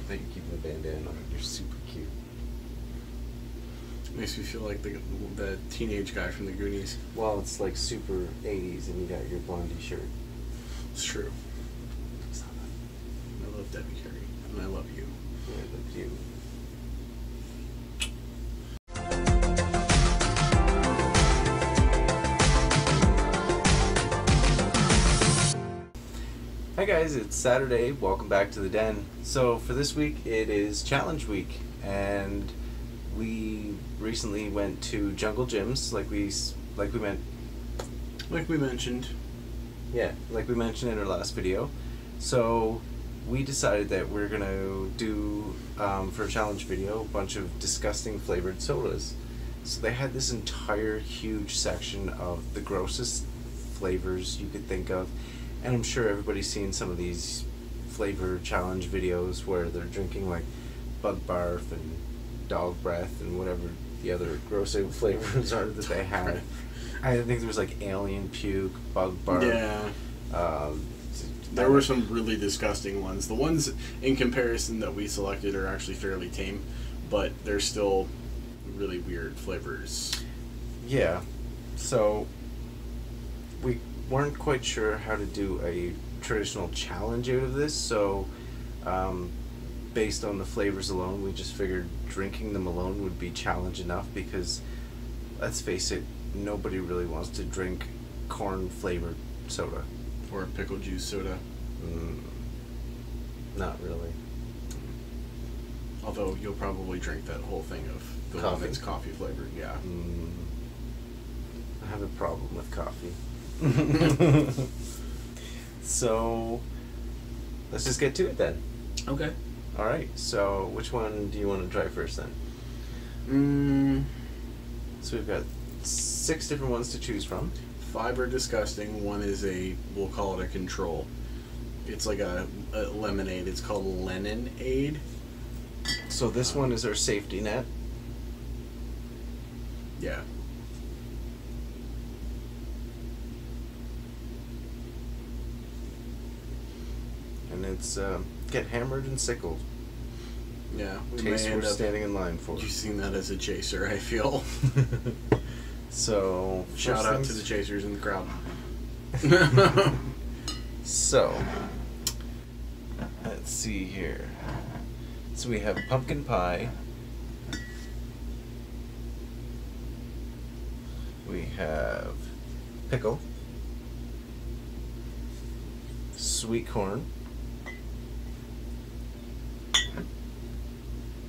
that you keep the bandana on. You're super cute. Makes me feel like the teenage guy from the Goonies. Well, it's like super 80s, and you got your blondie shirt. It's true. I love Debbie Carey, and I love you. Yeah, I love you. Hi guys, it's Saturday. Welcome back to the Den. So for this week, it is challenge week, and we recently went to Jungle Gyms, like we mentioned. Yeah, like we mentioned in our last video. So we decided that we're gonna do for a challenge video a bunch of disgusting flavored sodas. So they had this entire huge section of the grossest flavors you could think of. And I'm sure everybody's seen some of these flavor challenge videos where they're drinking like bug barf and dog breath and whatever the other gross out flavors are that they have. I think there was like alien puke, bug barf. Yeah. There were some really disgusting ones. The ones in comparison that we selected are actually fairly tame, but they're still really weird flavors. Yeah. So we weren't quite sure how to do a traditional challenge out of this, so based on the flavors alone, we just figured drinking them alone would be challenge enough, because let's face it, nobody really wants to drink corn flavored soda. Or pickle juice soda. Not really. Although you'll probably drink that whole thing of the one that's coffee flavored, yeah. I have a problem with coffee. So let's just get to it then. Okay. Alright, so which one do you want to try first then? So we've got 6 different ones to choose from. 5 are disgusting. One is we'll call it a control. It's like a lemonade. It's called Lenin-Aid. So this one is our safety net. Yeah. And it's get hammered and sickled. Yeah. Taste we're standing in line for. Using that as a chaser, I feel. So shout out to the chasers in the crowd. So let's see here. So we have pumpkin pie. We have pickle. Sweet corn.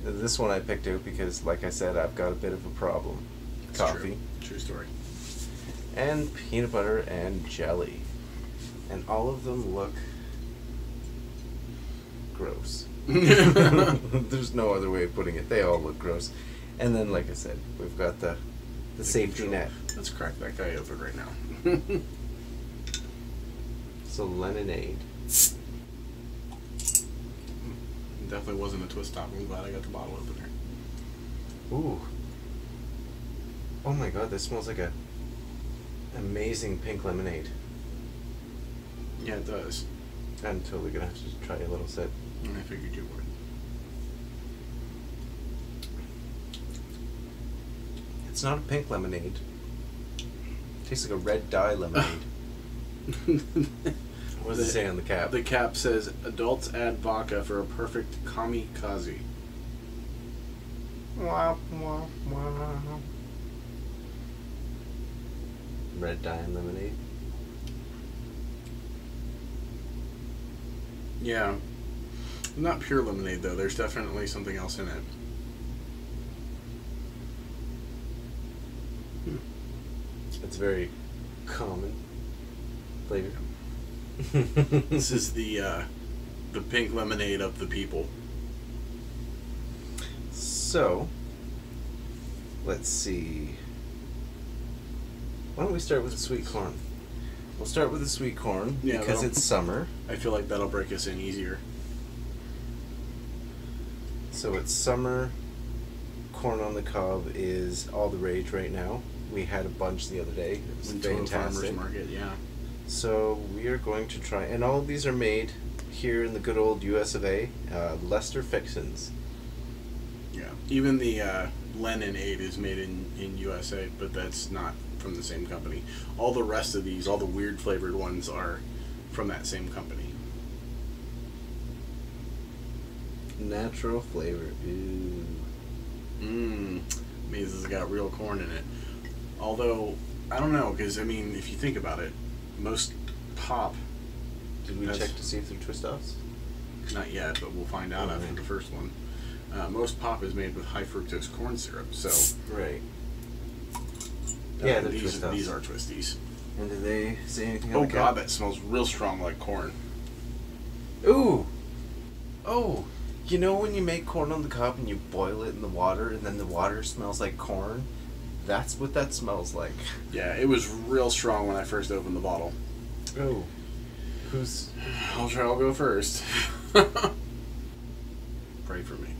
This one I picked out because, like I said, I've got a bit of a problem. It's Coffee. True story. And peanut butter and jelly. And all of them look gross. There's no other way of putting it. They all look gross. And then, like I said, we've got the safety net. Let's crack that guy open right now. So Lemonade. Definitely wasn't a twist top. I'm glad I got the bottle opener. Ooh. Oh my god, this smells like a amazing pink lemonade. Yeah, it does. I'm totally gonna have to try a little sip. I figured you would. It's not a pink lemonade. It tastes like a red dye lemonade. What does it say on the cap? The cap says, adults add vodka for a perfect kamikaze. Red dye and lemonade. Yeah. Not pure lemonade, though. There's definitely something else in it. It's very common flavor. This is the pink lemonade of the people. So, let's see. Why don't we start with the sweet corn? We'll start with the sweet corn because it's summer. I feel like that'll break us in easier. So it's summer. Corn on the cob is all the rage right now. We had a bunch the other day. It was fantastic. Farmers market, yeah. So we are going to try, and all of these are made here in the good old US of A, Lester Fixins. Yeah. Even the Leninade is made in USA, but that's not from the same company. All the rest of these, all the weird flavored ones, are from that same company. Natural flavor. Ooh. Means it's got real corn in it. Although, I don't know, because, I mean, if you think about it, most pop... Did we check to see if they're twist-offs? Not yet, but we'll find out after the first one. Most pop is made with high fructose corn syrup, so... Right. Yeah, these are twisties. And did they say anything Oh on the god, cap? that smells real strong like corn. Ooh! Oh! You know when you make corn on the cob and you boil it in the water and then the water smells like corn? That's what that smells like. Yeah, it was real strong when I first opened the bottle. Oh. I'll go first. Pray for me.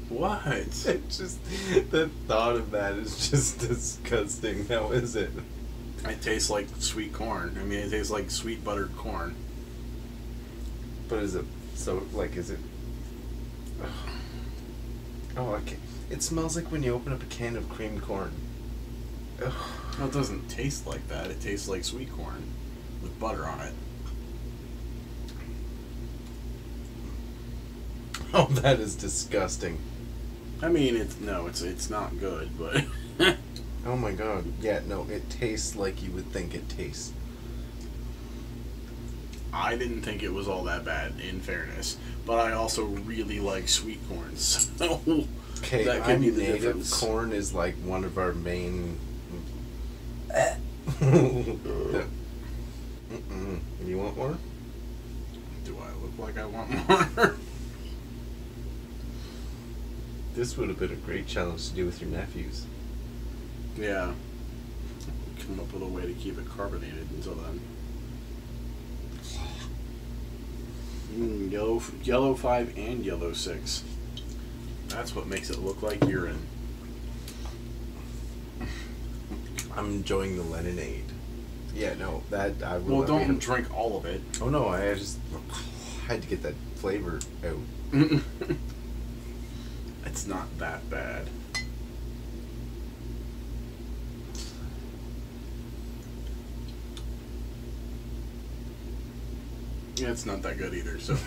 What? It just, the thought of that is just disgusting. How is it? It tastes like sweet corn. I mean, it tastes like sweet buttered corn. But is it, so, like, is it... Oh, okay. It smells like when you open up a can of creamed corn. Ugh. Well, it doesn't taste like that. It tastes like sweet corn with butter on it. Oh, that is disgusting. I mean, it's not good, but... Oh my god. Yeah, no, it tastes like you would think it tastes. I didn't think it was all that bad, in fairness. But I also really like sweet corn, so... Okay, that could be the native difference. corn is like one of our main... Mm-mm. You want more? Do I look like I want more? This would have been a great challenge to do with your nephews. Yeah. Come up with a way to keep it carbonated until then. Yellow 5 and yellow 6. That's what makes it look like urine. I'm enjoying the Leninade. Yeah, no, that I would. Well, don't drink all of it. Oh no, I just had to get that flavor out. It's not that bad. Yeah, it's not that good either, so...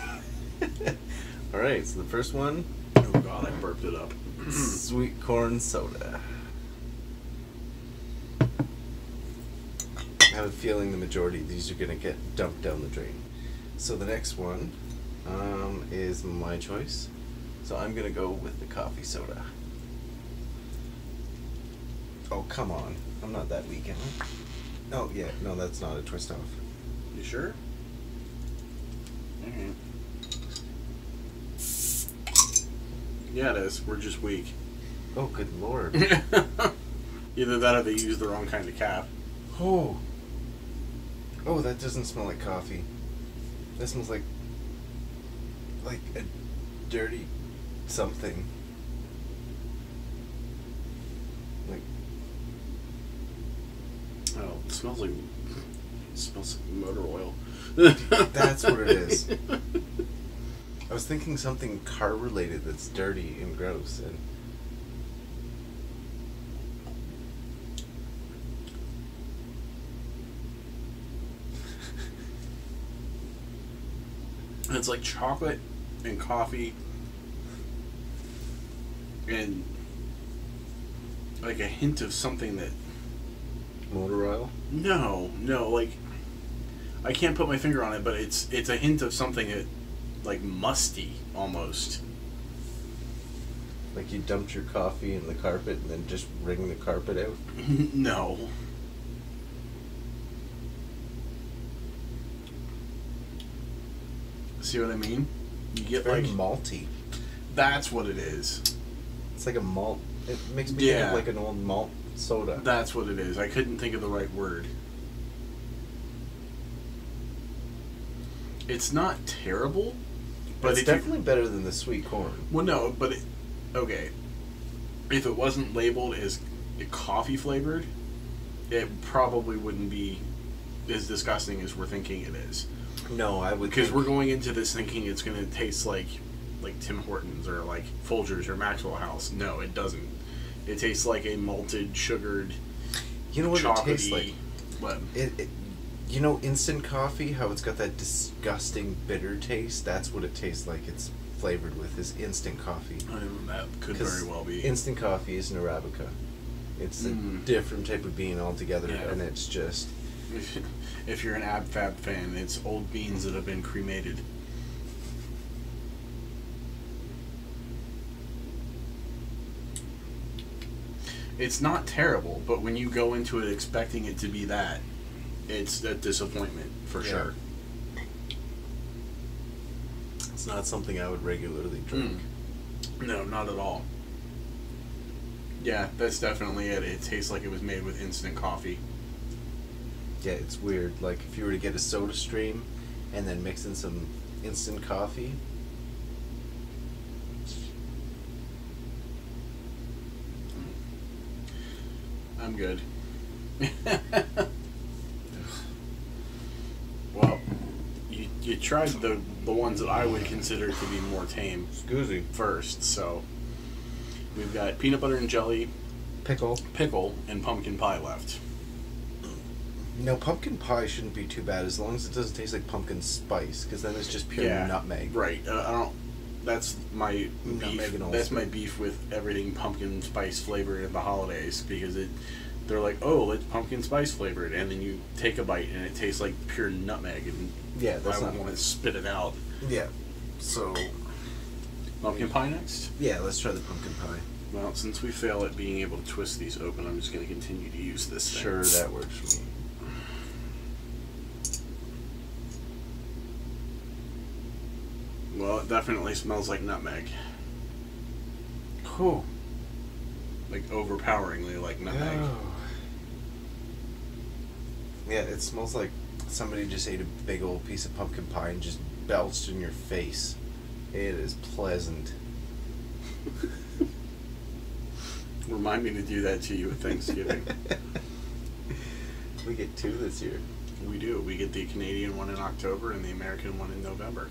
Alright, so the first one... Oh god, I burped it up. Sweet corn soda. I have a feeling the majority of these are going to get dumped down the drain. So the next one is my choice. So I'm going to go with the coffee soda. Oh, come on. I'm not that weak, am I? Oh, yeah. No, that's not a twist off. You sure? Mm-hmm. Yeah, it is. We're just weak. Oh, good lord. Either that or they use the wrong kind of cap. Oh. Oh, that doesn't smell like coffee. That smells like a dirty something. Like, oh, it smells like motor oil. that's what it is. I was thinking something car related that's dirty and gross, and it's like chocolate and coffee and like a hint of something that... motor oil. No, like I can't put my finger on it, but it's a hint of something that, like, musty almost. Like you dumped your coffee in the carpet and then just wring the carpet out. No. See what I mean? You get Very like malty. That's what it is. It's like a malt. It makes me think of like an old malt soda. That's what it is. I couldn't think of the right word. It's not terrible, but it's definitely better than the sweet corn. Well, no, but okay. if it wasn't labeled as coffee flavored, it probably wouldn't be as disgusting as we're thinking it is. No, I would, because we're going into this thinking it's going to taste like Tim Hortons or like Folgers or Maxwell House. No, it doesn't. It tastes like a malted, sugared, you know what chocolatey, it tastes like? What? You know, instant coffee, how it's got that disgusting bitter taste? That's what it tastes like. It's flavored with is instant coffee. That could very well be. Instant coffee is an Arabica. It's a different type of bean altogether, and it's just... If you're an AbFab fan, it's old beans that have been cremated. It's not terrible, but when you go into it expecting it to be that, it's a disappointment for sure. It's not something I would regularly drink. No, not at all. Yeah, that's definitely it. It tastes like it was made with instant coffee. Yeah, it's weird. Like, if you were to get a soda stream and then mix in some instant coffee... I'm good. Well, you tried the ones that I would consider to be more tame first, so we've got peanut butter and jelly, pickle, and pumpkin pie left. No, pumpkin pie shouldn't be too bad as long as it doesn't taste like pumpkin spice, because then it's just pure nutmeg. Right. I don't. That's my beef. That's my beef with everything pumpkin spice flavored in the holidays, because they're like, oh, it's pumpkin spice flavored, and then you take a bite and it tastes like pure nutmeg, and I don't want to spit it out. Yeah. So, pumpkin pie next? Yeah, let's try the pumpkin pie. Well, since we fail at being able to twist these open, I'm just going to continue to use this thing. Sure, that works for me. Well, it definitely smells like nutmeg. Cool. Like overpoweringly like nutmeg. Oh. Yeah, it smells like somebody just ate a big old piece of pumpkin pie and just belched in your face. It is pleasant. Remind me to do that to you at Thanksgiving. We get 2 this year. We do. We get the Canadian one in October and the American one in November.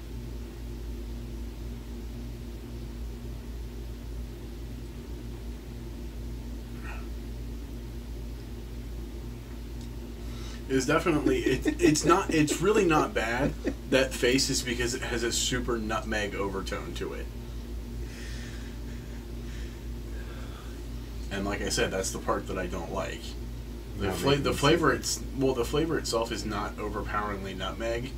It's definitely it's really not bad. That face is because it has a super nutmeg overtone to it. And like I said, that's the part that I don't like. The flavor itself is not overpoweringly nutmeg,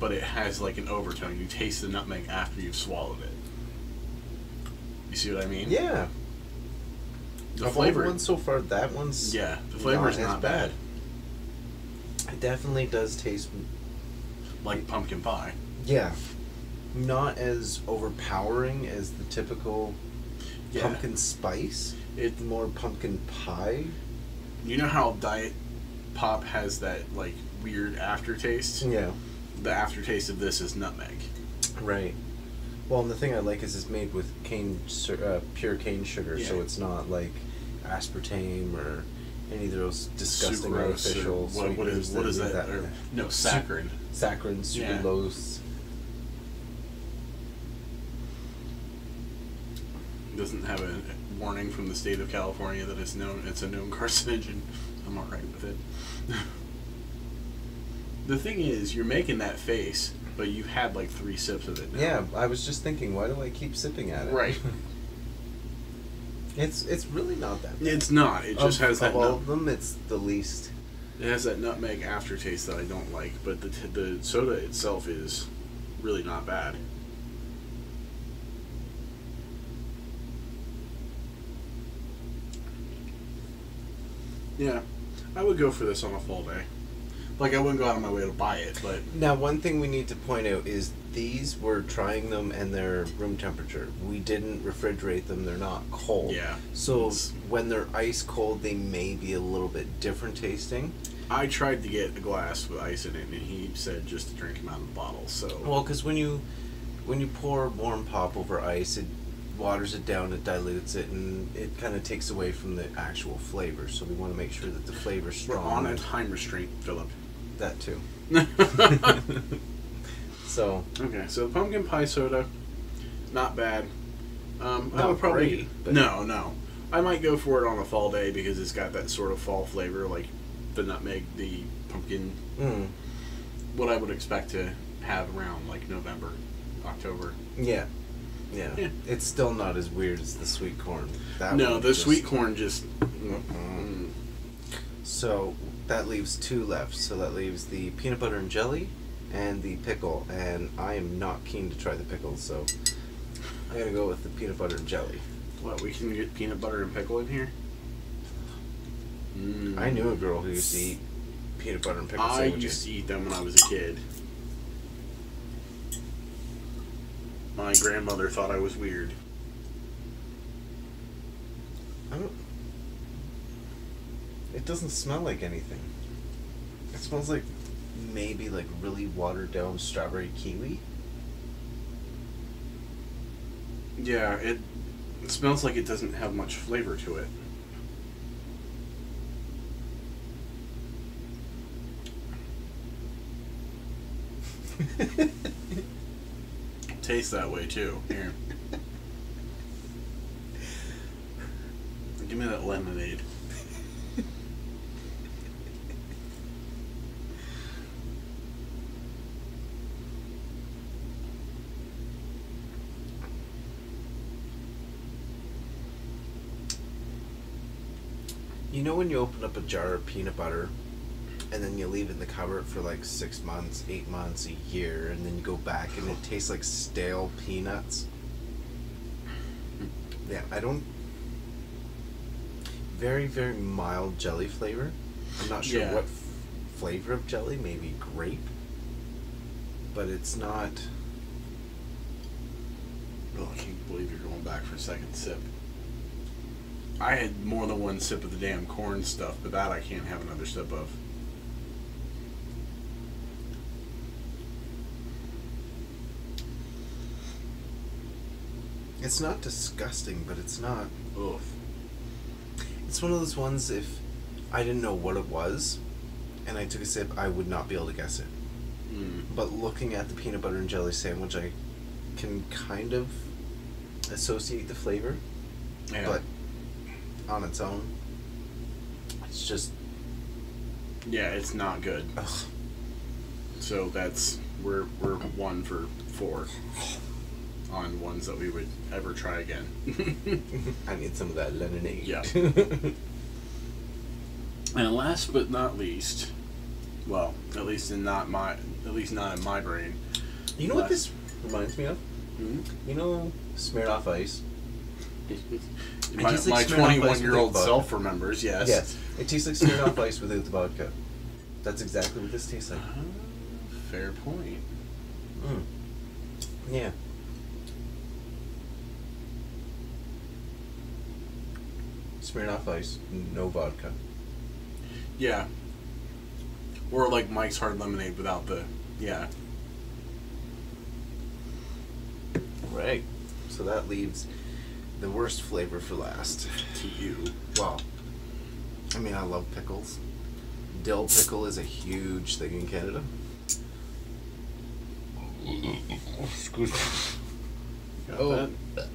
but it has like an overtone. You taste the nutmeg after you've swallowed it. You see what I mean? Yeah. The flavor one so far, that one's the flavor is not bad. It definitely does taste like pumpkin pie. Yeah. Not as overpowering as the typical pumpkin spice. It's more pumpkin pie. You know how Diet Pop has that like weird aftertaste? Yeah. The aftertaste of this is nutmeg. Right. Well, and the thing I like is it's made with pure cane sugar, so it's not like aspartame or any of those disgusting artificial what is that? No, saccharin. Saccharin, sucralose. Doesn't have a warning from the state of California that it's a known carcinogen. I'm alright with it. The thing is, you're making that face, but you've had like 3 sips of it now. Yeah, I was just thinking, why do I keep sipping at it? Right. It's really not that bad. It's not. It just has that. Of all of them, it's the least. It has that nutmeg aftertaste that I don't like, but the soda itself is really not bad. Yeah, I would go for this on a fall day. Like, I wouldn't go out of my way to buy it, but... Now, one thing we need to point out is these, we're trying them and they're room temperature. We didn't refrigerate them. They're not cold. Yeah. So, when they're ice cold, they may be a little bit different tasting. I tried to get a glass with ice in it, and he said just to drink them out of the bottle, so... Well, because when you pour warm pop over ice, waters it down, it dilutes it, and it kind of takes away from the actual flavor. So we want to make sure that the flavor's strong. We're on a time restraint, Philip. That too. So okay, so the pumpkin pie soda, not bad. I Not would probably great, but- no. I might go for it on a fall day because it's got that sort of fall flavor, like the nutmeg, the pumpkin. What I would expect to have around like November, October. Yeah. It's still not as weird as the sweet corn. Sweet corn just. So that leaves two left. So that leaves the peanut butter and jelly and the pickle. And I am not keen to try the pickle, so I'm gonna go with the peanut butter and jelly. What, we can get peanut butter and pickle in here? I knew a girl who used to eat peanut butter and pickle sandwiches. I used to eat them when I was a kid. My grandmother thought I was weird. It doesn't smell like anything. It smells like maybe like really watered down strawberry kiwi. Yeah, it smells like it doesn't have much flavor to it. Tastes that way too. Here. Give me that lemonade. You know when you open up a jar of peanut butter and then you leave it in the cupboard for like 6 months, 8 months, a year, and then you go back and it tastes like stale peanuts? Yeah, I don't... Very, very mild jelly flavor. I'm not sure what flavor of jelly, maybe grape. But it's not... Oh, I can't believe you're going back for a second sip. I had more than one sip of the damn corn stuff, but that I can't have another sip of. It's not disgusting, but it's not... Oof. It's one of those ones, if I didn't know what it was, and I took a sip, I would not be able to guess it. But looking at the peanut butter and jelly sandwich, I can kind of associate the flavor. Yeah. But on its own, it's just... Yeah, it's not good. Ugh. So that's... We're 1 for 4 on ones that we would ever try again. I need some of that lemonade. Yeah. And last but not least, well, at least not in my brain. You know what this reminds me of? Mm-hmm. You know, Smirnoff Ice. My 21-year-old self remembers, yes. Yes. It tastes like Smirnoff Ice without the vodka. That's exactly what this tastes like. Fair point. Yeah. Smirnoff Ice, no vodka. Yeah. Or like Mike's Hard Lemonade without the... Yeah. Right. So that leaves the worst flavor for last. To you. Well, I mean, I love pickles. Dill pickle is a huge thing in Canada. Excuse me. Got that?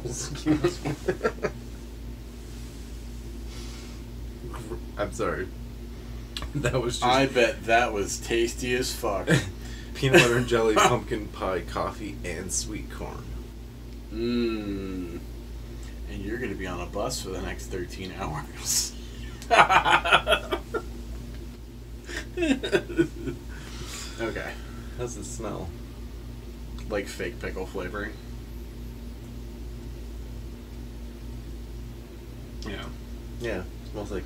Excuse me. I'm sorry. That was just... I bet that was tasty as fuck. Peanut butter and jelly, pumpkin pie, coffee, and sweet corn. And you're going to be on a bus for the next 13 hours. Okay. How's it smell? Like fake pickle flavoring. Yeah. Yeah, smells like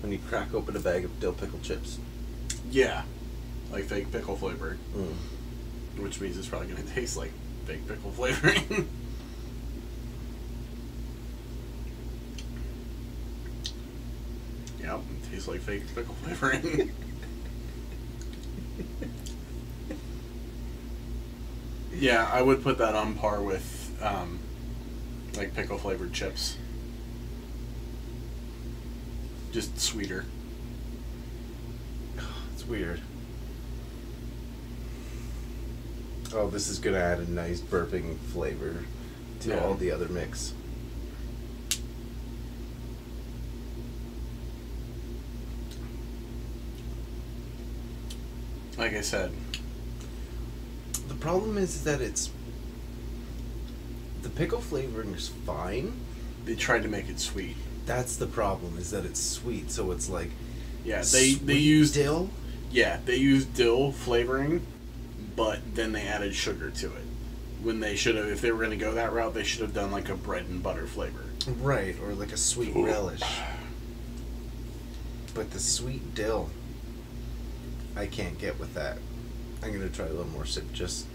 when you crack open a bag of dill pickle chips. Yeah. Like fake pickle flavoring. Which means it's probably going to taste like fake pickle flavoring. Yep, it tastes like fake pickle flavoring. Yeah, I would put that on par with Like pickle flavored chips. Just sweeter. It's weird. Oh, this is gonna add a nice burping flavor to all the other mix. Like I said, the problem is that the pickle flavoring is fine. They tried to make it sweet. That's the problem, is that it's sweet, so it's like they used dill. Yeah, they used dill flavoring, but then they added sugar to it. When they should have, if they were going to go that route, they should have done like a bread and butter flavor. Right, or like a sweet relish. But the sweet dill, I can't get with that. I'm going to try a little more sip, just...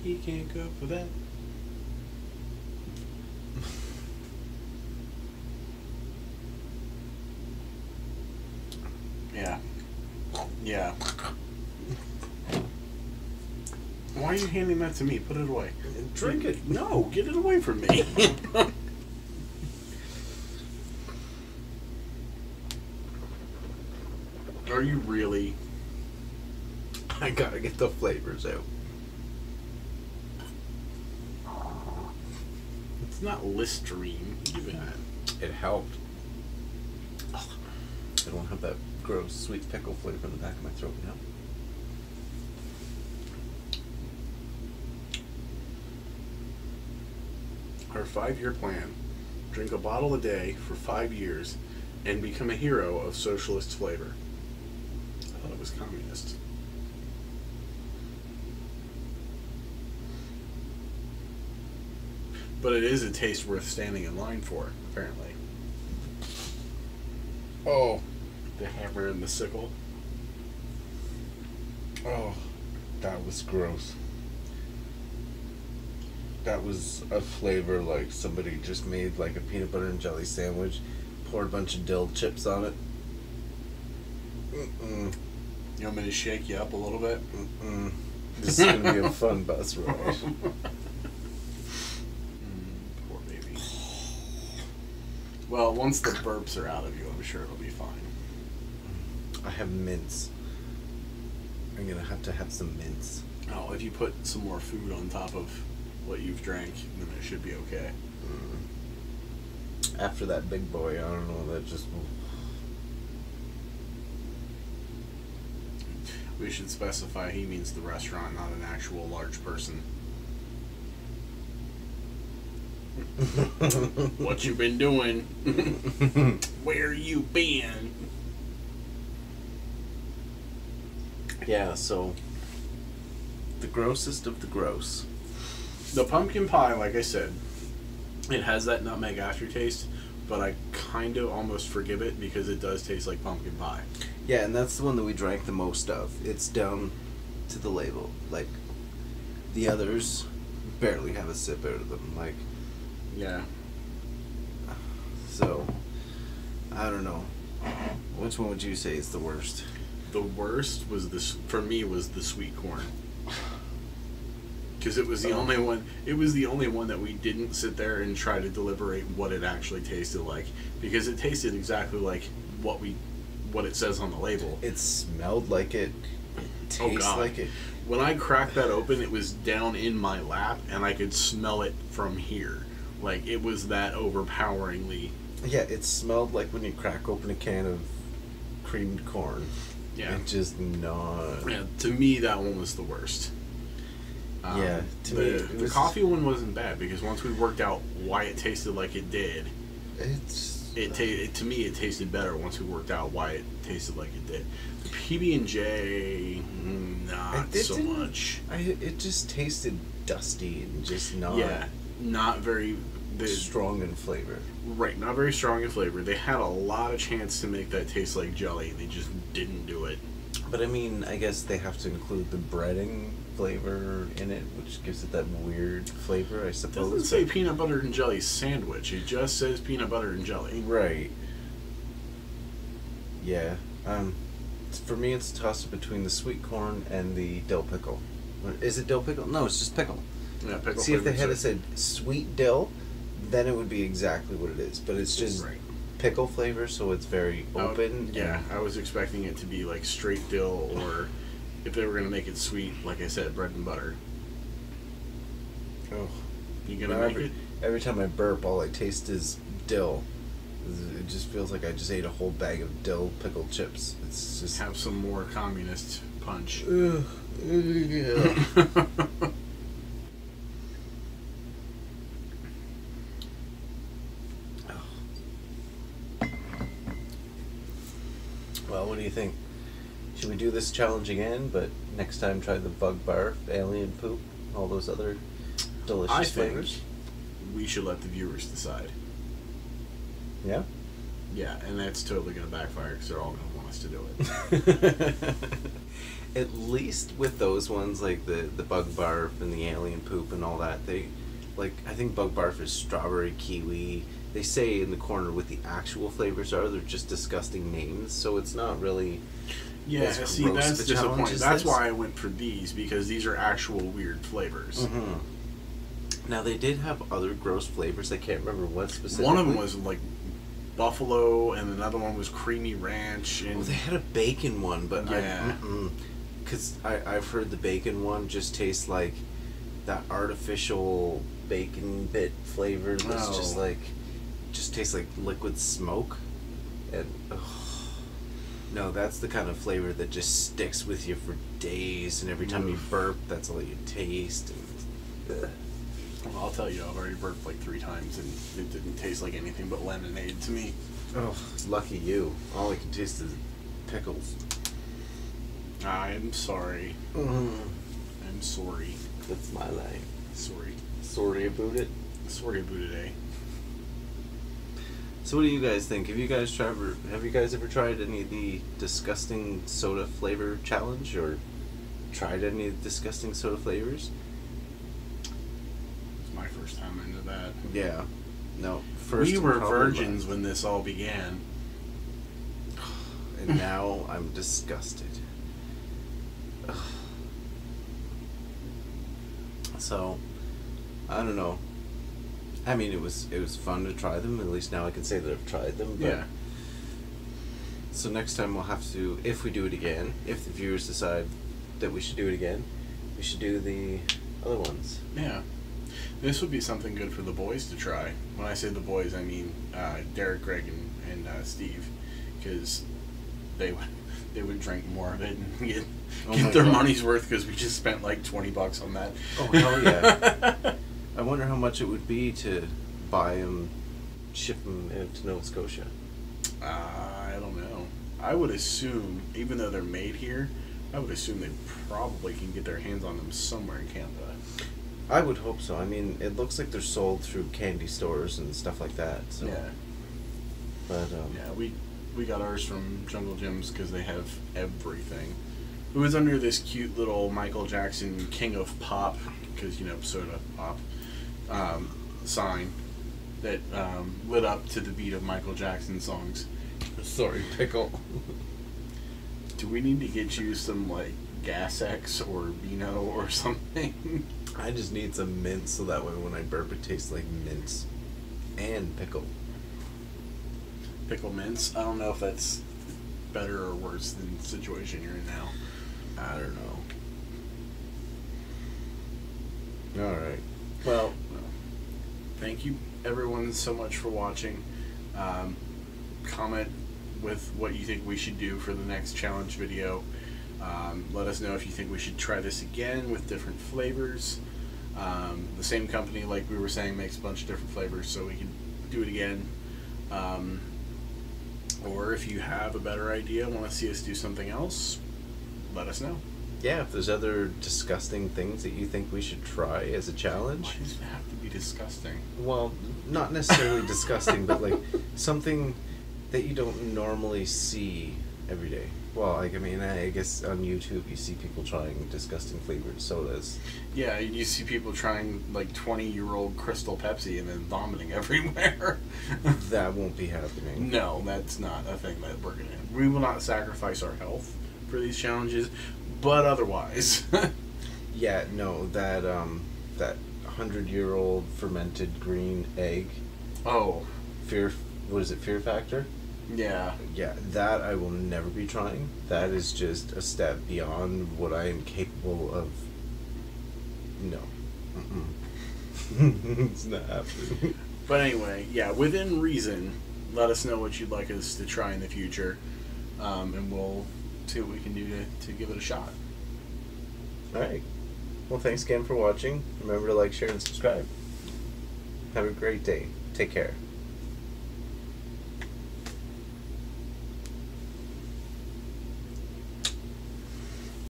He can't go for that. Yeah. Yeah. Why are you handing that to me? Put it away. Drink it. No, get it away from me. Are you really? I gotta get the flavors out. It's not Listerine. Even it helped. I don't have that gross sweet pickle flavor in the back of my throat now. Our 5-year plan: drink a bottle a day for 5 years and become a hero of socialist flavor. I thought it was communist. But it is a taste worth standing in line for, apparently. Oh. The hammer and the sickle. Oh, that was gross. That was a flavor like somebody just made like a peanut butter and jelly sandwich, poured a bunch of dill chips on it. Mm-mm. You want me to shake you up a little bit? Mm-mm. This is going to be a fun bus ride. Poor baby. Well, once the burps are out of you, I'm sure it'll be fine. I have mints. I'm going to have some mints. Oh, if you put some more food on top of what you've drank, then it should be okay. After that big boy, I don't know, that just... We should specify he means the restaurant, not an actual large person. What you been doing? Where you been? Yeah, so the grossest of the gross. The pumpkin pie, like I said, it has that nutmeg aftertaste, but I kind of almost forgive it because it does taste like pumpkin pie. Yeah, and that's the one that we drank the most of. It's down to the label. Like, the others barely have a sip out of them. Like, yeah. So, I don't know. Which one would you say is the worst? The worst was for me was the sweet corn. Because it was the only one. It was the only one that we didn't sit there and try to deliberate what it actually tasted like, because it tasted exactly like what it says on the label. It smelled like it. It tastes like it. When I cracked that open, it was down in my lap, and I could smell it from here. Like, it was that overpoweringly. Yeah, it smelled like when you crack open a can of creamed corn. Yeah. It just not. Yeah, to me, that one was the worst. Yeah, to me, the coffee one wasn't bad, because once we worked out why it tasted like it did, to me it tasted better once we worked out why it tasted like it did. The PB&J, not so much. It just tasted dusty and just not very strong in flavor. Right, not very strong in flavor. They had a lot of chance to make that taste like jelly, and they just didn't do it. But I mean, I guess they have to include the breading flavor in it, which gives it that weird flavor, I suppose. It doesn't say peanut butter and jelly sandwich. It just says peanut butter and jelly. Right. Yeah. For me, it's a toss-up between the sweet corn and the dill pickle. Is it dill pickle? No, it's just pickle. Yeah, pickle See, if they had said sweet dill, then it would be exactly what it is. But it's just pickle flavor, so it's very open. I was expecting it to be like straight dill, or if they were going to make it sweet, like I said, bread and butter. Oh. You gonna make it? Every time I burp, all I taste is dill. It just feels like I just ate a whole bag of dill pickled chips. It's just... Have some more communist punch. Yeah. Well, what do you think? Should we do this challenge again, but next time try the bug barf, alien poop, all those other delicious flavors? I think we should let the viewers decide. Yeah? Yeah, and that's totally going to backfire because they're all going to want us to do it. At least with those ones, like the bug barf and the alien poop and all that, they, like, I think bug barf is strawberry, kiwi. They say in the corner what the actual flavors are. They're just disgusting names, so it's not really... Yeah, see, that's disappointing. That's why I went for these, because these are actual weird flavors. Mm-hmm. Now, they did have other gross flavors. I can't remember what specifically. One of them was, like, buffalo, and another one was creamy ranch. And they had a bacon one, but yeah. Because I've heard the bacon one just tastes like that artificial bacon bit flavor that's just tastes like liquid smoke. And, no, that's the kind of flavor that just sticks with you for days, and every time you burp, that's all you taste. And, well, I'll tell you, I've already burped like 3 times, and it didn't taste like anything but lemonade to me. Oh, lucky you. All I can taste is pickles. I'm sorry. I'm sorry. That's my line. Sorry. Sorry about it. Sorry about it, eh? So what do you guys think? Have you guys ever tried any of the disgusting soda flavor challenge, or tried any of the disgusting soda flavors? It's my first time into that. Yeah. No. First. We were virgins when this all began. And now I'm disgusted. So, I don't know. I mean, it was fun to try them. At least now I can say that I've tried them. But yeah. So next time we'll have to, if we do it again, if the viewers decide that we should do it again, we should do the other ones. Yeah. This would be something good for the boys to try. When I say the boys, I mean Derek, Greg, and Steve, because they would drink more of it and get their money's worth, because we just spent like $20 on that. Oh hell yeah! I wonder how much it would be to buy them, ship them to Nova Scotia. I don't know. I would assume, even though they're made here, I would assume they probably can get their hands on them somewhere in Canada. I would hope so. I mean, it looks like they're sold through candy stores and stuff like that. So. Yeah. But yeah, we got ours from Jungle Gyms because they have everything. It was under this cute little Michael Jackson King of Pop, because, you know, soda pop, sign that lit up to the beat of Michael Jackson songs. Sorry, pickle. Do we need to get you some, like, Gas X or Beano or something? I just need some mint so that way when I burp it tastes like mint and pickle. Pickle mints? I don't know if that's better or worse than the situation you're in now. I don't know. Alright. Well, thank you everyone so much for watching. Comment with what you think we should do for the next challenge video. Let us know if you think we should try this again with different flavors. The same company, like we were saying, makes a bunch of different flavors, so we can do it again. Or if you have a better idea, want to see us do something else, let us know. Yeah, if there's other disgusting things that you think we should try as a challenge. Why does it have to be disgusting? Well, not necessarily disgusting, but like something that you don't normally see every day. Well, like, I mean, I guess on YouTube you see people trying disgusting flavored sodas. Yeah, you see people trying like 20-year-old Crystal Pepsi and then vomiting everywhere. That won't be happening. No, that's not a thing that we're gonna do. We will not sacrifice our health for these challenges, but otherwise. Yeah, no, that 100-year-old fermented green egg. Oh. What is it, Fear Factor? Yeah. Yeah, that I will never be trying. That is just a step beyond what I am capable of. No. It's not happening. But anyway, yeah, within reason, let us know what you'd like us to try in the future, and we'll see what we can do to give it a shot. Alright. Well, thanks again for watching. Remember to like, share, and subscribe. Have a great day. Take care.